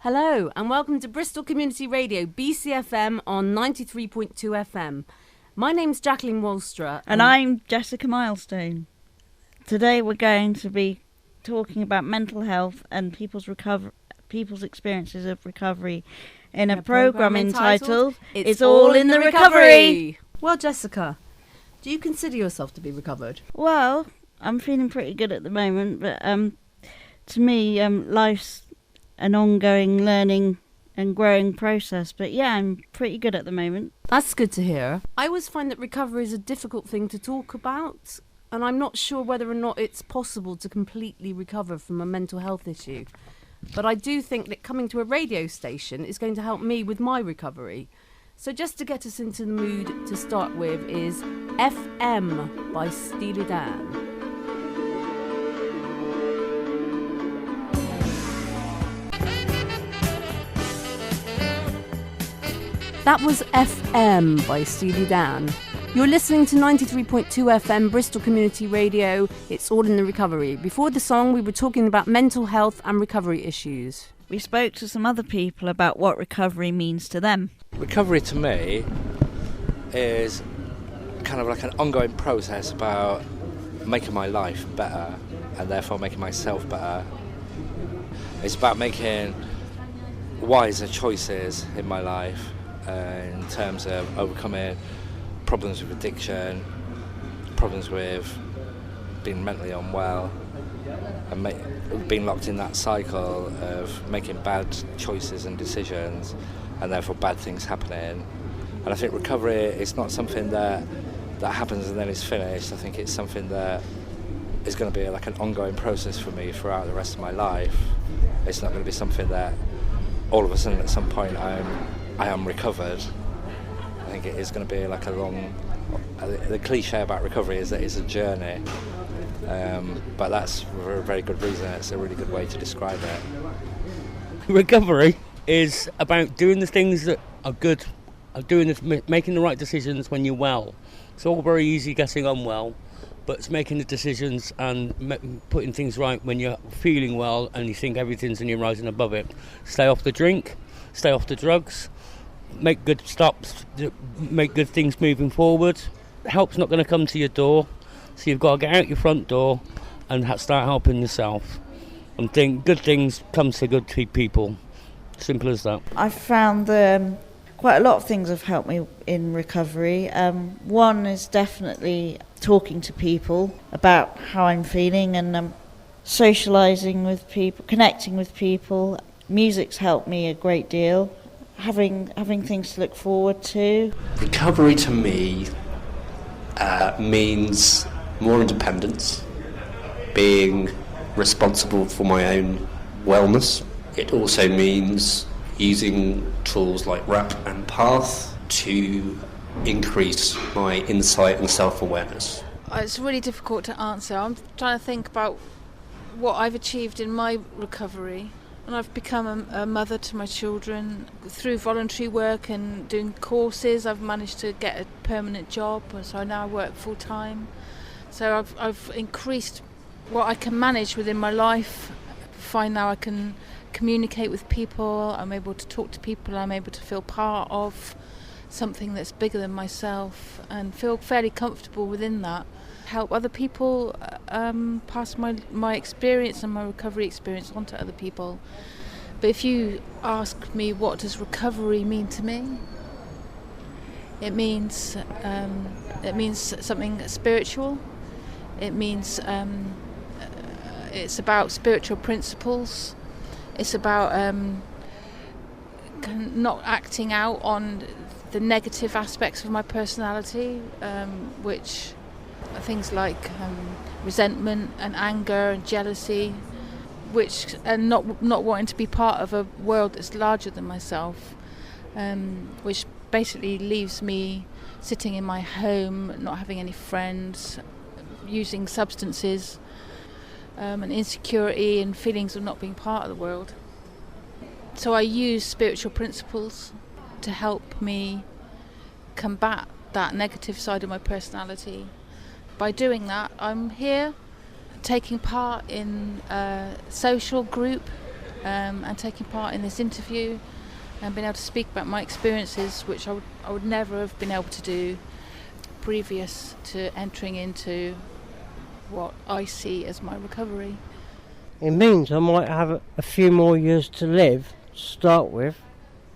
Hello and welcome to Bristol Community Radio, BCFM on 93.2 FM. My name's Jacqueline Wolstra. And I'm Jessica Milestone. Today we're going to be talking about mental health and people's experiences of recovery in a programme entitled It's All in the Recovery. Well, Jessica, do you consider yourself to be recovered? Well, I'm feeling pretty good at the moment, but to me, life's an ongoing learning and growing process. But yeah, I'm pretty good at the moment. That's good to hear. I always find that recovery is a difficult thing to talk about, and I'm not sure whether or not it's possible to completely recover from a mental health issue. But I do think that coming to a radio station is going to help me with my recovery. So just to get us into the mood to start with is FM by Steely Dan. That was FM by Steely Dan. You're listening to 93.2 FM Bristol Community Radio. It's all in the recovery. Before the song, we were talking about mental health and recovery issues. We spoke to some other people about what recovery means to them. Recovery to me is kind of like an ongoing process about making my life better and therefore making myself better. It's about making wiser choices in my life in terms of overcoming problems with addiction, problems with being mentally unwell, and being locked in that cycle of making bad choices and decisions, and therefore bad things happening. And I think recovery is not something that happens and then is finished. I think it's something that is going to be like an ongoing process for me throughout the rest of my life. It's not going to be something that all of a sudden at some point I am recovered. I think it is going to be like a long... The cliche about recovery is that it's a journey, but that's for a very good reason. It's a really good way to describe it. Recovery is about doing the things that are good, making the right decisions when you're well. It's all very easy getting unwell, but it's making the decisions and putting things right when you're feeling well and you think everything's and you're rising above it. Stay off the drink, stay off the drugs, make good stops, make good things moving forward. Help's not going to come to your door, so you've got to get out your front door and start helping yourself. And think good things come to good people. Simple as that. I've found quite a lot of things have helped me in recovery. One is definitely talking to people about how I'm feeling and socialising with people, connecting with people. Music's helped me a great deal. Having things to look forward to. Recovery to me means more independence, being responsible for my own wellness. It also means using tools like RAP and PATH to increase my insight and self-awareness. It's really difficult to answer. I'm trying to think about what I've achieved in my recovery. And I've become a mother to my children. Through voluntary work and doing courses, I've managed to get a permanent job, so I now work full-time. So I've increased what I can manage within my life. Find now I can communicate with people, I'm able to talk to people, I'm able to feel part of something that's bigger than myself and feel fairly comfortable within that. Help other people pass my experience and my recovery experience on to other people. But if you ask me what does recovery mean to me, it means something spiritual. It means it's about spiritual principles. It's about not acting out on the negative aspects of my personality, which are things like resentment and anger and jealousy, and not wanting to be part of a world that's larger than myself, which basically leaves me sitting in my home, not having any friends, using substances, and insecurity and feelings of not being part of the world. So I use spiritual principles to help me combat that negative side of my personality. By doing that, I'm here taking part in a social group and taking part in this interview and being able to speak about my experiences, which I would never have been able to do previous to entering into what I see as my recovery. It means I might have a few more years to live to start with,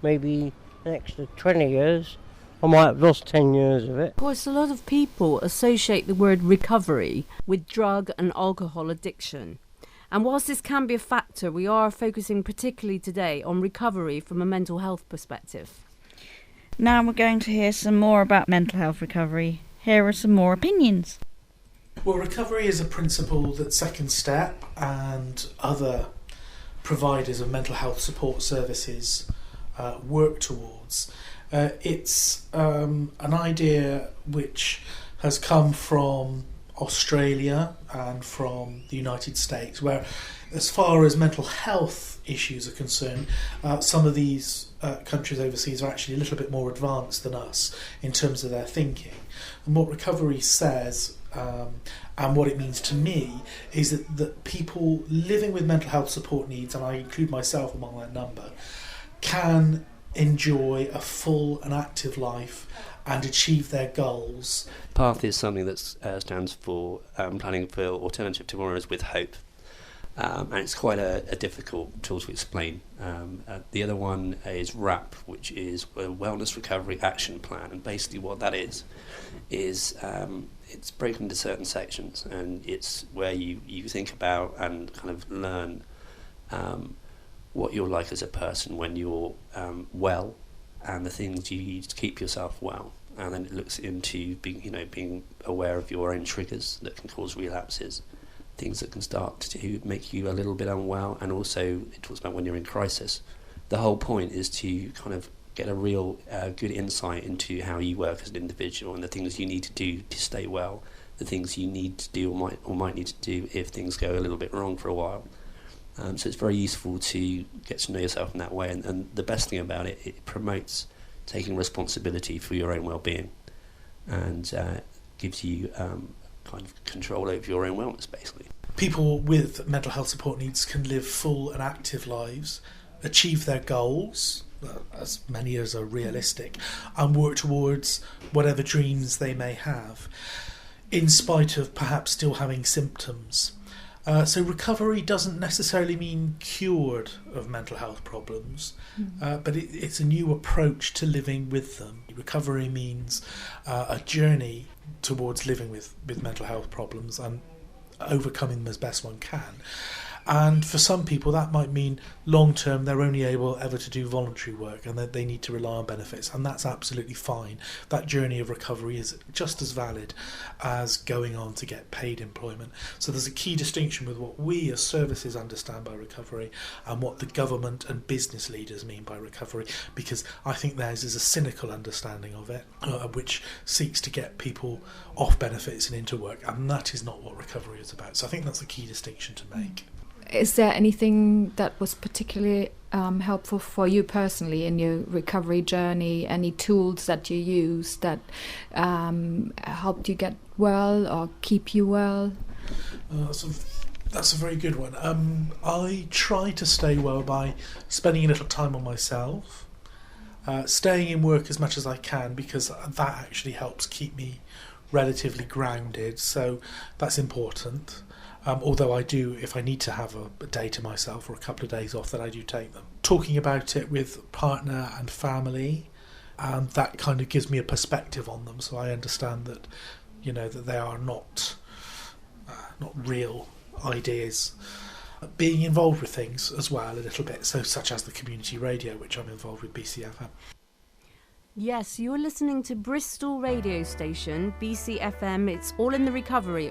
maybe an extra 20 years. I might have lost 10 years of it. Of course, a lot of people associate the word recovery with drug and alcohol addiction. And whilst this can be a factor, we are focusing particularly today on recovery from a mental health perspective. Now we're going to hear some more about mental health recovery. Here are some more opinions. Well, recovery is a principle that Second Step and other providers of mental health support services work towards. It's an idea which has come from Australia and from the United States, where as far as mental health issues are concerned, some of these countries overseas are actually a little bit more advanced than us in terms of their thinking. And what recovery says, and what it means to me, is that people living with mental health support needs, and I include myself among that number, can enjoy a full and active life and achieve their goals. PATH is something that stands for Planning for Alternative Tomorrows with Hope. And it's quite a difficult tool to explain. The other one is WRAP, which is a Wellness Recovery Action Plan. And basically what that is it's broken into certain sections, and it's where you think about and kind of learn what you're like as a person when you're well, and the things you use to keep yourself well. And then it looks into being aware of your own triggers that can cause relapses, things that can start to make you a little bit unwell, and also it talks about when you're in crisis. The whole point is to kind of get a real good insight into how you work as an individual and the things you need to do to stay well, the things you need to do or might need to do if things go a little bit wrong for a while. So it's very useful to get to know yourself in that way, and the best thing about it, it promotes taking responsibility for your own well-being, and gives you kind of control over your own wellness, basically. People with mental health support needs can live full and active lives, achieve their goals, as many as are realistic, and work towards whatever dreams they may have, in spite of perhaps still having symptoms. So recovery doesn't necessarily mean cured of mental health problems, but it's a new approach to living with them. Recovery means a journey towards living with mental health problems and overcoming them as best one can. And for some people that might mean long term they're only able ever to do voluntary work and that they need to rely on benefits, and that's absolutely fine. That journey of recovery is just as valid as going on to get paid employment. So there's a key distinction with what we as services understand by recovery and what the government and business leaders mean by recovery, because I think theirs is a cynical understanding of it, which seeks to get people off benefits and into work, and that is not what recovery is about. So I think that's a key distinction to make. Is there anything that was particularly helpful for you personally in your recovery journey? Any tools that you used that helped you get well or keep you well? That's a very good one. I try to stay well by spending a little time on myself, staying in work as much as I can, because that actually helps keep me relatively grounded. So that's important. Although I do, if I need to have a day to myself or a couple of days off, then I do take them. Talking about it with partner and family, that kind of gives me a perspective on them, so I understand that, that they are not real ideas. Being involved with things as well a little bit, so such as the community radio, which I'm involved with, BCFM. Yes, you're listening to Bristol radio station, BCFM. It's all in the recovery